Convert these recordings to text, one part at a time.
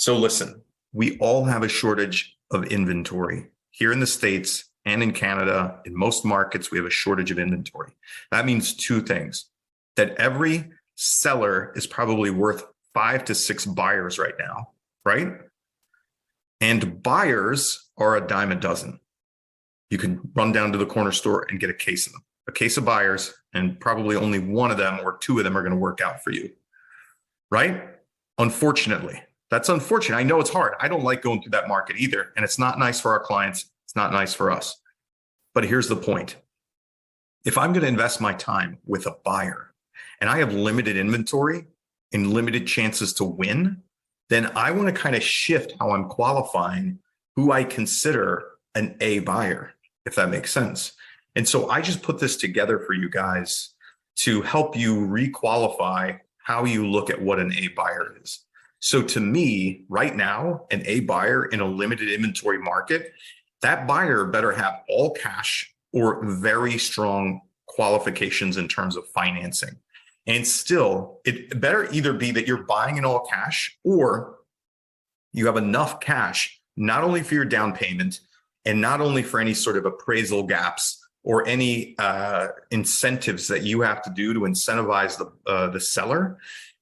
So listen, we all have a shortage of inventory here in the States and in Canada. In most markets, we have a shortage of inventory. That means two things: that every seller is probably worth 5 to 6 buyers right now, right? And buyers are a dime a dozen. You can run down to the corner store and get a case of them, a case of buyers, and probably only one of them or two of them are going to work out for you, right? Unfortunately, that's unfortunate. I know it's hard. I don't like going through that market either. And it's not nice for our clients. It's not nice for us. But here's the point. If I'm going to invest my time with a buyer and I have limited inventory and limited chances to win, then I want to kind of shift how I'm qualifying who I consider an A buyer, if that makes sense. And so I just put this together for you guys to help you requalify how you look at what an A buyer is. So to me, right now, an A buyer in a limited inventory market, that buyer better have all cash or very strong qualifications in terms of financing. And still, it better either be that you're buying in all cash or you have enough cash, not only for your down payment and not only for any sort of appraisal gaps or any incentives that you have to do to incentivize the seller,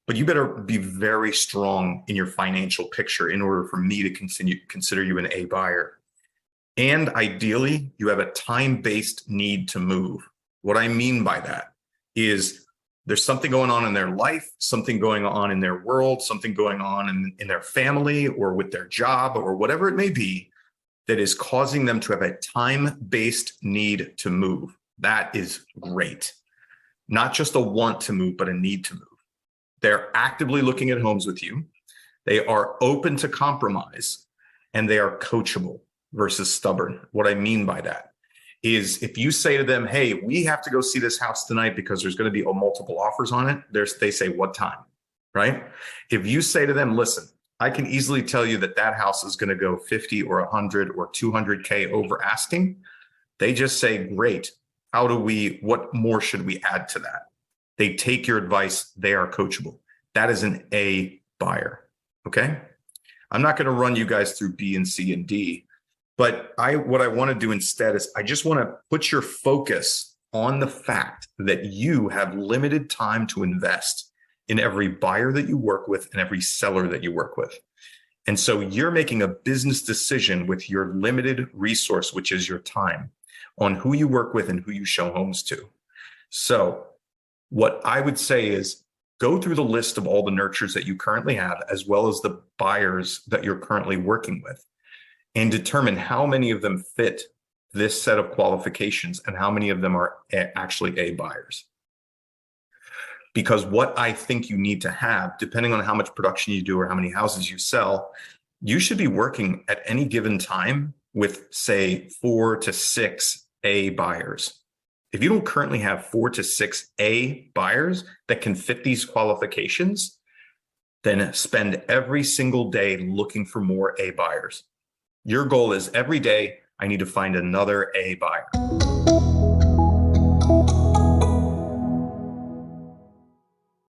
but you better be very strong in your financial picture in order for me to consider you an A buyer. And ideally, you have a time-based need to move. What I mean by that is there's something going on in their life, something going on in their world, something going on in their family or with their job or whatever it may be that is causing them to have a time-based need to move. That is great. Not just a want to move, but a need to move. They're actively looking at homes with you. They are open to compromise and they are coachable versus stubborn. What I mean by that is if you say to them, hey, we have to go see this house tonight because there's going to be multiple offers on it, they say, what time, right? If you say to them, listen, I can easily tell you that that house is going to go 50 or 100 or 200K over asking. They just say, great. What more should we add to that? They take your advice. They are coachable. That is an A buyer. Okay. I'm not going to run you guys through B and C and D, but what I want to do instead is I just want to put your focus on the fact that you have limited time to invest in every buyer that you work with and every seller that you work with. And so you're making a business decision with your limited resource, which is your time, on who you work with and who you show homes to. So what I would say is go through the list of all the nurtures that you currently have, as well as the buyers that you're currently working with, and determine how many of them fit this set of qualifications and how many of them are actually A buyers. Because what I think you need to have, depending on how much production you do or how many houses you sell, you should be working at any given time with, say, 4 to 6 A buyers. If you don't currently have 4 to 6 A buyers that can fit these qualifications, then spend every single day looking for more A buyers. Your goal is every day, I need to find another A buyer.